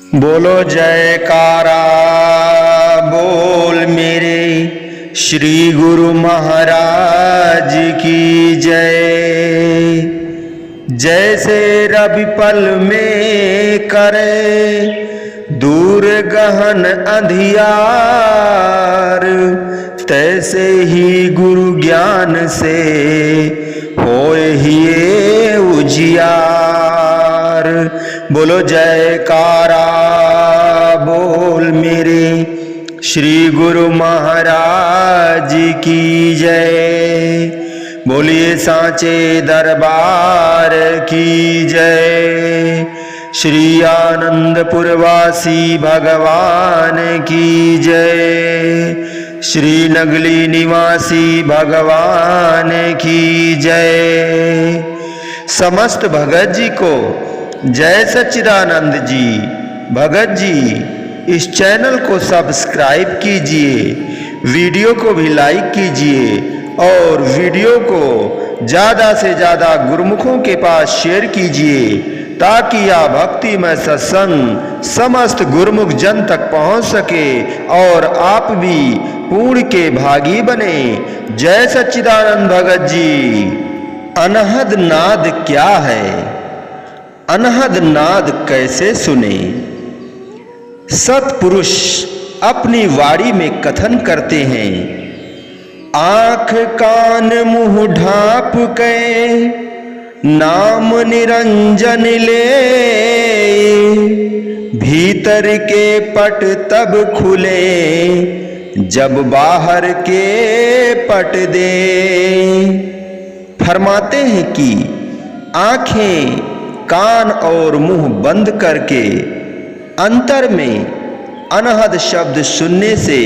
बोलो जयकारा बोल मेरे श्री गुरु महाराज की जय। जैसे रवि पल में करे दूर गहन अंधियार, तैसे ही गुरु ज्ञान से होए हिये उजियार। बोलो जयकारा बोल मेरे श्री गुरु महाराज की जय। बोलिए सांचे दरबार की जय। श्री आनंदपुर वासी भगवान की जय। श्री नगली निवासी भगवान की जय। समस्त भगत जी को जय सच्चिदानंद जी। भगत जी इस चैनल को सब्सक्राइब कीजिए, वीडियो को भी लाइक कीजिए और वीडियो को ज़्यादा से ज़्यादा गुरुमुखों के पास शेयर कीजिए, ताकि यह भक्तिमय सत्संग समस्त गुरुमुख जन तक पहुंच सके और आप भी पुण्य के भागी बने। जय सच्चिदानंद भगत जी। अनहद नाद क्या है, अनहद नाद कैसे सुने। सत्पुरुष अपनी वाणी में कथन करते हैं, आंख कान मुंह ढांप के नाम निरंजन ले, भीतर के पट तब खुले जब बाहर के पट दे। फरमाते हैं कि आंखें कान और मुंह बंद करके अंतर में अनहद शब्द सुनने से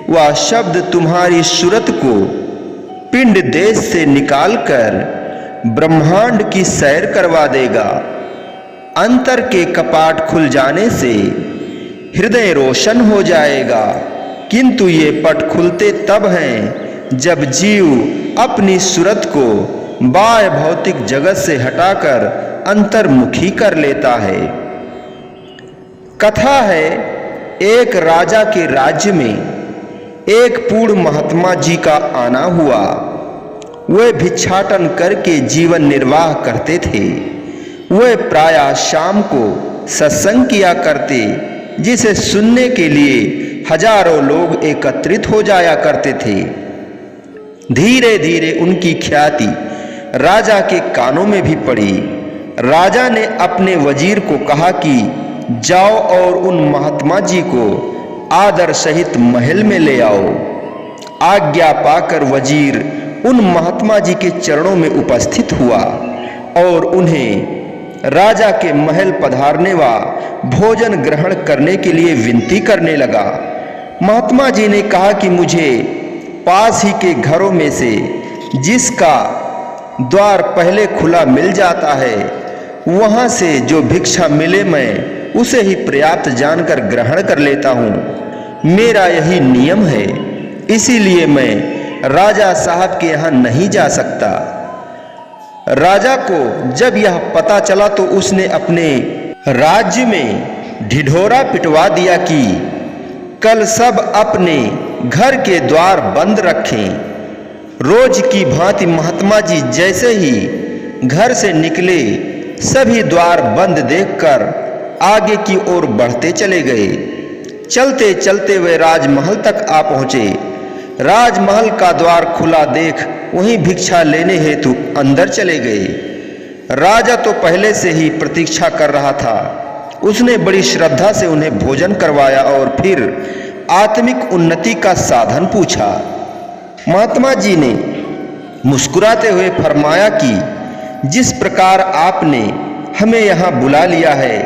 वह शब्द तुम्हारी सूरत को पिंड देश से निकालकर ब्रह्मांड की सैर करवा देगा। अंतर के कपाट खुल जाने से हृदय रोशन हो जाएगा, किंतु ये पट खुलते तब हैं जब जीव अपनी सूरत को बाह्य भौतिक जगत से हटाकर अंतर्मुखी कर लेता है। कथा है, एक राजा के राज्य में एक पूर्ण महात्मा जी का आना हुआ। वे भिक्षाटन करके जीवन निर्वाह करते थे। वे प्रायः शाम को सत्संग किया करते, जिसे सुनने के लिए हजारों लोग एकत्रित हो जाया करते थे। धीरे धीरे उनकी ख्याति राजा के कानों में भी पड़ी। राजा ने अपने वजीर को कहा कि जाओ और उन महात्मा जी को आदर सहित महल में ले आओ। आज्ञा पाकर वजीर उन महात्मा जी के चरणों में उपस्थित हुआ और उन्हें राजा के महल पधारने व भोजन ग्रहण करने के लिए विनती करने लगा। महात्मा जी ने कहा कि मुझे पास ही के घरों में से जिसका द्वार पहले खुला मिल जाता है, वहां से जो भिक्षा मिले मैं उसे ही पर्याप्त जानकर ग्रहण कर लेता हूँ। मेरा यही नियम है, इसीलिए मैं राजा साहब के यहाँ नहीं जा सकता। राजा को जब यह पता चला तो उसने अपने राज्य में ढिढोरा पिटवा दिया कि कल सब अपने घर के द्वार बंद रखें। रोज की भांति महात्मा जी जैसे ही घर से निकले, सभी द्वार बंद देखकर आगे की ओर बढ़ते चले गए। चलते चलते वे राजमहल तक आ पहुंचे। राजमहल का द्वार खुला देख वहीं भिक्षा लेने हेतु अंदर चले गए। राजा तो पहले से ही प्रतीक्षा कर रहा था। उसने बड़ी श्रद्धा से उन्हें भोजन करवाया और फिर आत्मिक उन्नति का साधन पूछा। महात्मा जी ने मुस्कुराते हुए फरमाया कि जिस प्रकार आपने हमें यहाँ बुला लिया है,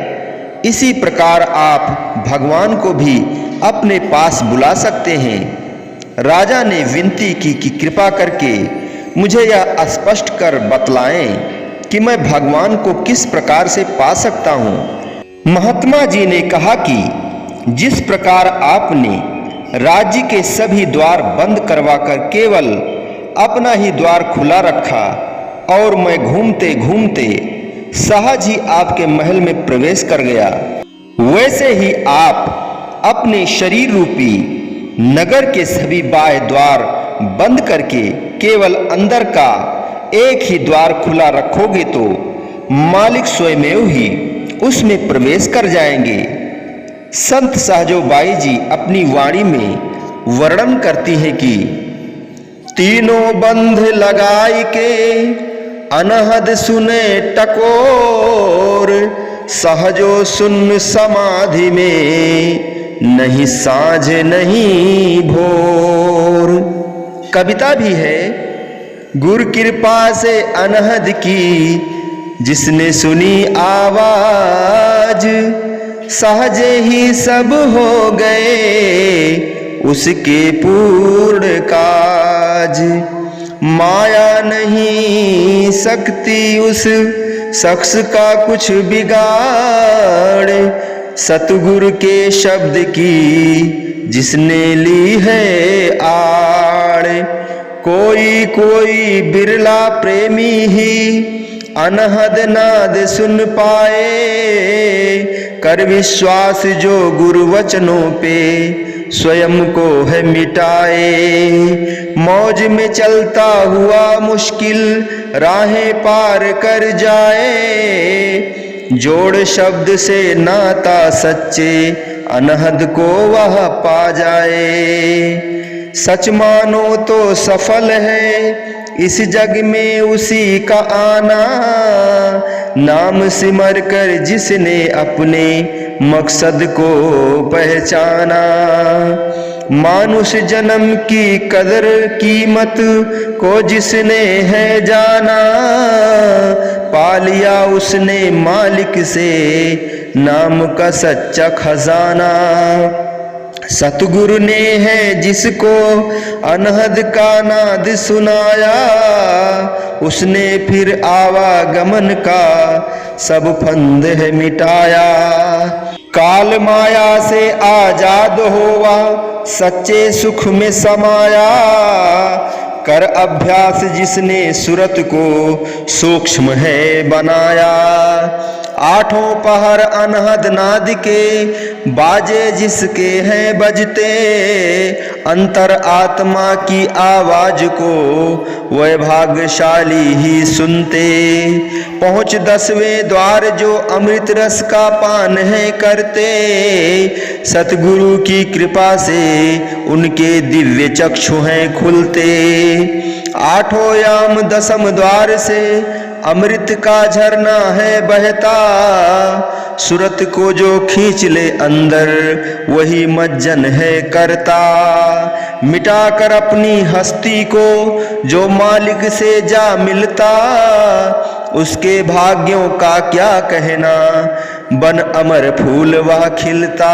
इसी प्रकार आप भगवान को भी अपने पास बुला सकते हैं। राजा ने विनती की कि कृपा करके मुझे यह स्पष्ट कर बतलाएं कि मैं भगवान को किस प्रकार से पा सकता हूँ। महात्मा जी ने कहा कि जिस प्रकार आपने राज्य के सभी द्वार बंद करवाकर केवल अपना ही द्वार खुला रखा और मैं घूमते घूमते सहज ही आपके महल में प्रवेश कर गया, वैसे ही आप अपने शरीर रूपी नगर के सभी बाह्य द्वार बंद करके केवल अंदर का एक ही द्वार खुला रखोगे तो मालिक स्वयं ही उसमें प्रवेश कर जाएंगे। संत सहजोबाई जी अपनी वाणी में वर्णन करती हैं कि तीनों बंध लगाई के अनहद सुने टकोर, सहजो सुन समाधि में नहीं साँझ नहीं भोर। कविता भी है, गुर कृपा से अनहद की जिसने सुनी आवाज, सहजे ही सब हो गए उसके पूर्ण काज। माया नहीं सकती उस शख्स का कुछ बिगाड़, सतगुरु के शब्द की जिसने ली है आड़। कोई कोई बिरला प्रेमी ही अनहद नाद सुन पाए, कर विश्वास जो गुरु वचनों पे स्वयं को है मिटाए। मौज में चलता हुआ मुश्किल राहें पार कर जाए, जोड़ शब्द से नाता सच्चे अनहद को वह पा जाए। सच मानो तो सफल है इस जग में उसी का आना, नाम सिमर कर जिसने अपने मकसद को पहचाना। मानुष जन्म की कदर कीमत को जिसने है जाना, पा लिया उसने मालिक से नाम का सच्चा खजाना। सतगुरु ने है जिसको अनहद का नाद सुनाया, उसने फिर आवागमन का सब फंद है मिटाया। काल माया से आजाद होवा सच्चे सुख में समाया, कर अभ्यास जिसने सूरत को सूक्ष्म है बनाया। आठों पहर अनहद नाद के बाजे जिसके हैं बजते, अंतर आत्मा की आवाज को वह भाग्यशाली ही सुनते। पहुँच 10वें द्वार जो अमृत रस का पान है करते, सतगुरु की कृपा से उनके दिव्य चक्षु हैं खुलते। आठों याम 10म द्वार से अमृत का झरना है बहता, सूरत को जो खींच ले अंदर वही मज्जन है करता। मिटाकर अपनी हस्ती को जो मालिक से जा मिलता, उसके भाग्यों का क्या कहना, बन अमर फूल वह खिलता।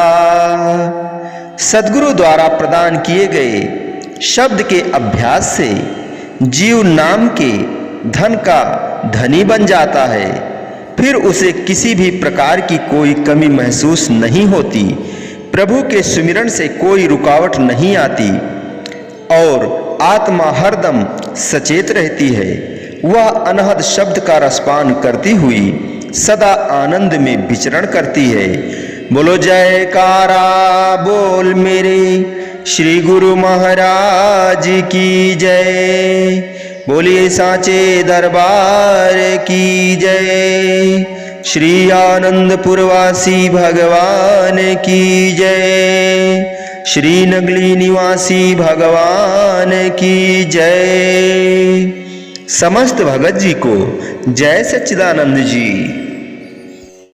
सद्गुरु द्वारा प्रदान किए गए शब्द के अभ्यास से जीव नाम के धन का धनी बन जाता है, फिर उसे किसी भी प्रकार की कोई कमी महसूस नहीं होती। प्रभु के सुमिरन से कोई रुकावट नहीं आती और आत्मा हरदम सचेत रहती है। वह अनहद शब्द का रसपान करती हुई सदा आनंद में विचरण करती है। बोलो जयकारा बोल मेरे श्री गुरु महाराज की जय। बोलिए साचे दरबार की जय। श्री आनंदपुरवासी भगवान की जय। श्री नगली निवासी भगवान की जय। समस्त भगत जी को जय सच्चिदानंद जी।